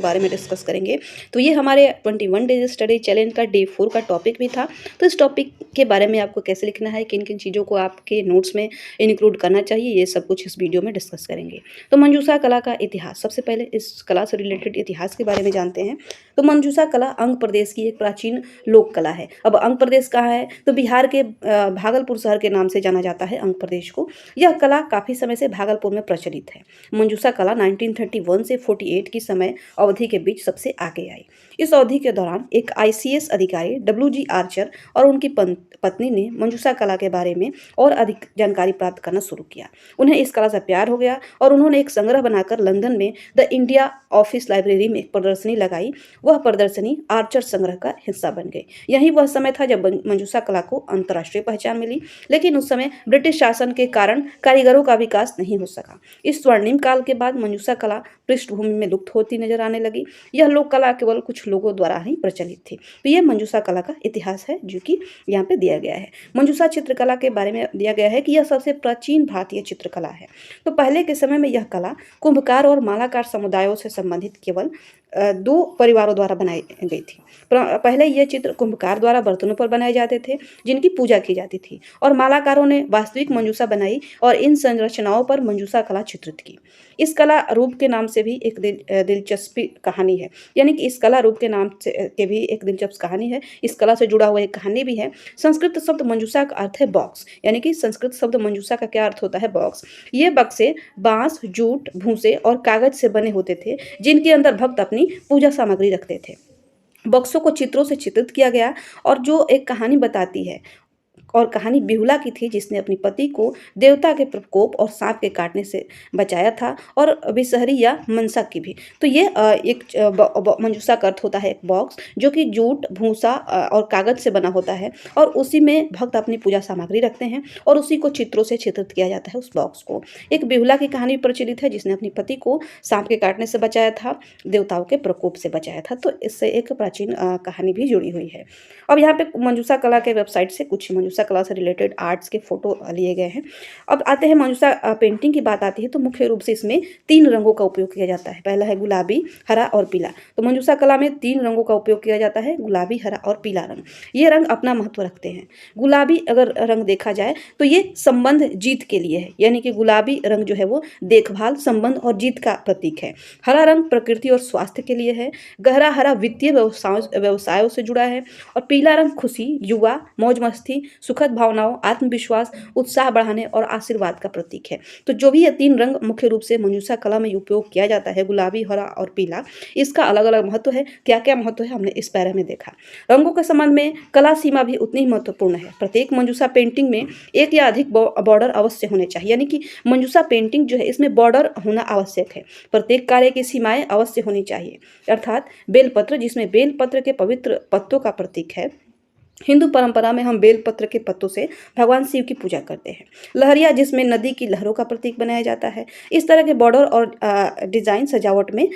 बारे में डिस्कस करेंगे। तो ये हमारे 21 डेज स्टडी चैलेंज का डे 4 का टॉपिक भी था। तो इस टॉपिक के बारे में आपको कैसे लिखना है, किन किन चीज़ों को आपके नोट्स में इंक्लूड करना चाहिए, ये सब कुछ इस वीडियो में डिस्कस करेंगे। तो मंजूषा कला का इतिहास, सबसे पहले इस कला से रिलेटेड इतिहास के बारे में जानते हैं। तो मंजूषा कला अंग प्रदेश की एक प्राचीन लोक कला है। अब अंग प्रदेश कहाँ है, तो बिहार के भागलपुर शहर के नाम से जाना जाता है अंग प्रदेश को। यह कला काफ़ी समय से भागलपुर में प्रचलित है। मंजूषा कला 1931 से 48 की समय अवधि के बीच सबसे आगे आई। इस अवधि के दौरान एक ICS अधिकारी WG आर्चर और उनकी पत्नी ने मंजूषा कला के बारे में और अधिक जानकारी प्राप्त करना शुरू किया। उन्हें इस कला से प्यार हो गया और उन्होंने एक संग्रह बनाकर लंदन में द इंडिया ऑफिस लाइब्रेरी में एक प्रदर्शनी लगाई। वह प्रदर्शनी आर्चर संग्रह का हिस्सा बन गई। यही वह समय था जब मंजूषा कला को अंतर्राष्ट्रीय पहचान मिली, लेकिन उस समय ब्रिटिश शासन के कारण कारीगरों का विकास नहीं हो सका। इस स्वर्णिम काल के बाद मंजूषा कला पृष्ठभूमि में लुप्त होती नजर आने लगी। यह लोक कला केवल कुछ लोगों द्वारा ही प्रचलित थी। तो यह मंजूषा कला का इतिहास है जो कि यहाँ पे दिया गया है। मंजूषा चित्रकला के बारे में दिया गया है कि यह सबसे प्राचीन भारतीय चित्रकला है। तो पहले के समय में यह कला कुंभकार और मालाकार समुदायों से संबंधित केवल 2 परिवारों द्वारा बनाई गई थी। पहले ये चित्र कुंभकार द्वारा बर्तनों पर बनाए जाते थे जिनकी पूजा की जाती थी, और मालाकारों ने वास्तविक मंजूषा बनाई और इन संरचनाओं पर मंजूषा कला चित्रित की। इस कला रूप के नाम से भी एक दिलचस्पी कहानी है, यानी कि इस कला रूप के नाम से के भी एक दिलचस्प कहानी है। इस कला से जुड़ा हुआ एक कहानी भी है। संस्कृत शब्द मंजूषा का अर्थ है बॉक्स, यानी कि संस्कृत शब्द मंजूषा का क्या अर्थ होता है, बॉक्स। ये बक्से बांस, जूट, भूसे और कागज से बने होते थे जिनके अंदर भक्त अपनी पूजा सामग्री रखते थे। बक्सों को चित्रों से चित्रित किया गया और जो एक कहानी बताती है, और कहानी बिहुला की थी जिसने अपनी पति को देवता के प्रकोप और सांप के काटने से बचाया था, और विषहरी या मनसा की भी। तो ये एक मंजूषा का अर्थ होता है एक बॉक्स जो कि जूट, भूसा और कागज से बना होता है, और उसी में भक्त अपनी पूजा सामग्री रखते हैं और उसी को चित्रों से चित्रित किया जाता है उस बॉक्स को। एक बिहुला की कहानी प्रचलित है जिसने अपनी पति को सांप के काटने से बचाया था, देवताओं के प्रकोप से बचाया था। तो इससे एक प्राचीन कहानी भी जुड़ी हुई है। अब यहाँ पे मंजूषा कला के वेबसाइट से कुछ मंजूषा कला से रिलेटेड आर्ट्स के फोटो लिए गए हैं। अब आते हैं मंजूषा पेंटिंग की बात आती है तो मुख्य रूप से इसमें 3 रंगों का उपयोग किया जाता है। पहला है गुलाबी, हरा और पीला। तो मंजूषा कला में 3 रंगों का उपयोग किया जाता है, गुलाबी, हरा और पीला रंग। ये रंग अपना महत्व रखते हैं। गुलाबी अगर रंग देखा जाए तो ये संबंध, जीत के लिए है, यानी कि गुलाबी रंग जो है वो देखभाल, संबंध और जीत का प्रतीक है। हरा रंग प्रकृति और स्वास्थ्य के लिए है। गहरा हरा वित्तीय व्यवसायों से जुड़ा है। और पीला रंग खुशी, युवा, मौज मस्ती, सुखद भावनाओं, आत्मविश्वास, उत्साह बढ़ाने और आशीर्वाद का प्रतीक है। तो जो भी ये 3 रंग मुख्य रूप से मंजूषा कला में उपयोग किया जाता है, गुलाबी, हरा और पीला, इसका अलग अलग महत्व है। क्या क्या महत्व है हमने इस पैरा में देखा। रंगों के संबंध में कला सीमा भी उतनी ही महत्वपूर्ण है। प्रत्येक मंजूषा पेंटिंग में एक या अधिक बॉर्डर अवश्य होने चाहिए, यानी कि मंजूषा पेंटिंग जो है इसमें बॉर्डर होना आवश्यक है। प्रत्येक कार्य की सीमाएं अवश्य होनी चाहिए। अर्थात बेलपत्र, जिसमें बेलपत्र के पवित्र पत्तों का प्रतीक है। हिंदू परंपरा में हम बेलपत्र के पत्तों से भगवान शिव की पूजा करते हैं। लहरिया, जिसमें नदी की लहरों का प्रतीक बनाया जाता है। इस तरह के बॉर्डर और डिजाइन सजावट में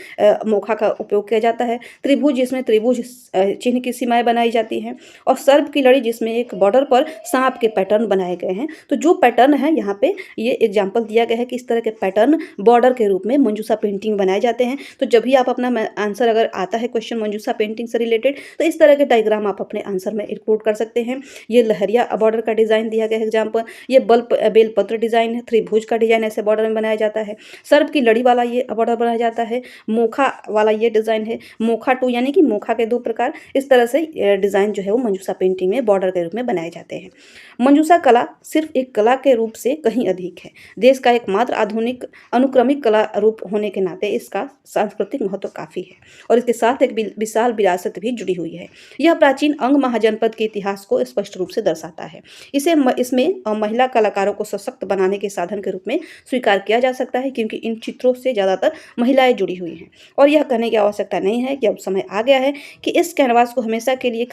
मोखा का उपयोग किया जाता है। त्रिभुज, जिसमें त्रिभुज चिन्ह की सीमाएं बनाई जाती हैं। और सर्प की लड़ी, जिसमें एक बॉर्डर पर सांप के पैटर्न बनाए गए हैं। तो जो पैटर्न है यहाँ पे ये एग्जाम्पल दिया गया है कि इस तरह के पैटर्न बॉर्डर के रूप में मंजूषा पेंटिंग बनाए जाते हैं। तो जब भी आप अपना आंसर अगर आता है क्वेश्चन मंजूषा पेंटिंग से रिलेटेड, तो इस तरह के डायग्राम आप अपने आंसर में कर सकते हैं। ये लहरिया बॉर्डर का डिजाइन दिया गया है एग्जाम्पल। ये बेलपत्र डिजाइन है। त्रिभुज का डिजाइन ऐसे बॉर्डर में बनाया जाता है। सर्प की लड़ी वाला ये बॉर्डर बनाया जाता है। मोखा वाला ये डिजाइन है। मोखा 2, यानी कि मोखा के 2 प्रकार। इस तरह से डिजाइन जो है वो मंजूषा पेंटिंग में बॉर्डर के रूप में बनाए जाते हैं। मंजूषा कला सिर्फ एक कला के रूप से कहीं अधिक है। देश का एकमात्र आधुनिक अनुक्रमिक कला रूप होने के नाते इसका सांस्कृतिक महत्व काफी है, और इसके साथ एक विशाल विरासत भी जुड़ी हुई है। यह प्राचीन अंग महाजनपद के इतिहास को स्पष्ट रूप से दर्शाता है। इसमें महिला कलाकारों को सशक्त बनाने के साधन के रूप में स्वीकार किया जा सकता है, क्योंकि इन चित्रों से ज़्यादातर महिलाएं जुड़ी हुई हैं। और यह कहने की आवश्यकता नहीं है कि अब समय आ गया है कि इस कैनवास को हमेशा के लिए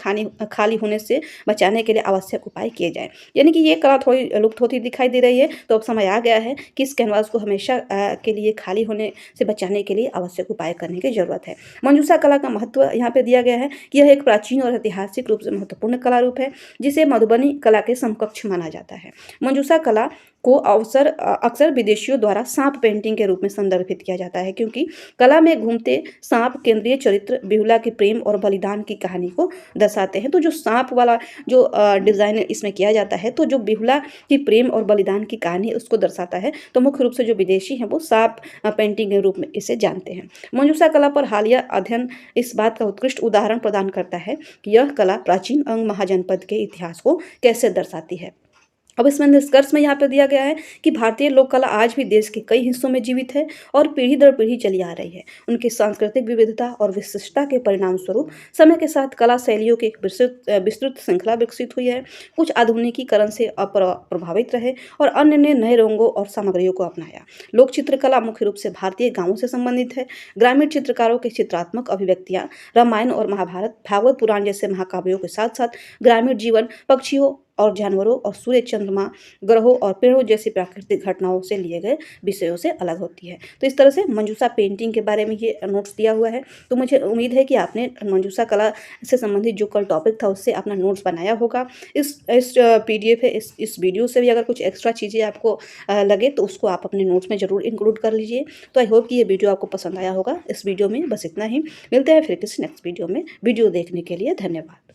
खाली होने से बचाने के लिए आवश्यक उपाय किए जाएं। यानी कि ये कला थोड़ी लुप्त होती दिखाई दे रही है, तो अब समय आ गया है कि इस कैनवास को हमेशा के लिए खाली होने से बचाने के लिए आवश्यक उपाय करने की जरूरत है। मंजूषा कला का महत्व यहाँ पे दिया गया है कि यह एक प्राचीन और ऐतिहासिक रूप से महत्वपूर्ण कला रूप है, जिसे मधुबनी कला के समकक्ष माना जाता है। मंजूषा कला को अक्सर विदेशियों द्वारा सांप पेंटिंग के रूप में संदर्भित किया जाता है, क्योंकि कला में घूमते सांप केंद्रीय चरित्र बिहुला के प्रेम और बलिदान की कहानी को दर्शाते हैं। तो जो सांप वाला जो डिज़ाइन इसमें किया जाता है, तो जो बिहुला की प्रेम और बलिदान की कहानी उसको दर्शाता है। तो मुख्य रूप से जो विदेशी हैं वो सांप पेंटिंग के रूप में इसे जानते हैं। मंजूषा कला पर हालिया अध्ययन इस बात का उत्कृष्ट उदाहरण प्रदान करता है कि यह कला प्राचीन अंग महाजनपद के इतिहास को कैसे दर्शाती है। अब इसमें निष्कर्ष में यहाँ पे दिया गया है कि भारतीय लोक कला आज भी देश के कई हिस्सों में जीवित है और पीढ़ी दर पीढ़ी चली आ रही है। उनकी सांस्कृतिक विविधता और विशिष्टता के परिणाम स्वरूप समय के साथ कला शैलियों की एक विस्तृत श्रृंखला विकसित हुई है। कुछ आधुनिकीकरण से प्रभावित रहे और अन्य ने नए रंगों और सामग्रियों को अपनाया। लोक चित्रकला मुख्य रूप से भारतीय गांवों से संबंधित है। ग्रामीण चित्रकारों की चित्रात्मक अभिव्यक्तियां रामायण और महाभारत, भागवत पुराण जैसे महाकाव्यों के साथ साथ ग्रामीण जीवन, पक्षियों और जानवरों और सूर्य, चंद्रमा, ग्रहों और पेड़ों जैसी प्राकृतिक घटनाओं से लिए गए विषयों से अलग होती है। तो इस तरह से मंजूषा पेंटिंग के बारे में ये नोट्स दिया हुआ है। तो मुझे उम्मीद है कि आपने मंजूषा कला से संबंधित जो कल टॉपिक था उससे अपना नोट्स बनाया होगा। इस पीडीएफ है, इस वीडियो से भी अगर कुछ एक्स्ट्रा चीज़ें आपको लगे तो उसको आप अपने नोट्स में ज़रूर इंक्लूड कर लीजिए। तो आई होप कि ये वीडियो आपको पसंद आया होगा। इस वीडियो में बस इतना ही। मिलते हैं फिर किसी नेक्स्ट वीडियो में। वीडियो देखने के लिए धन्यवाद।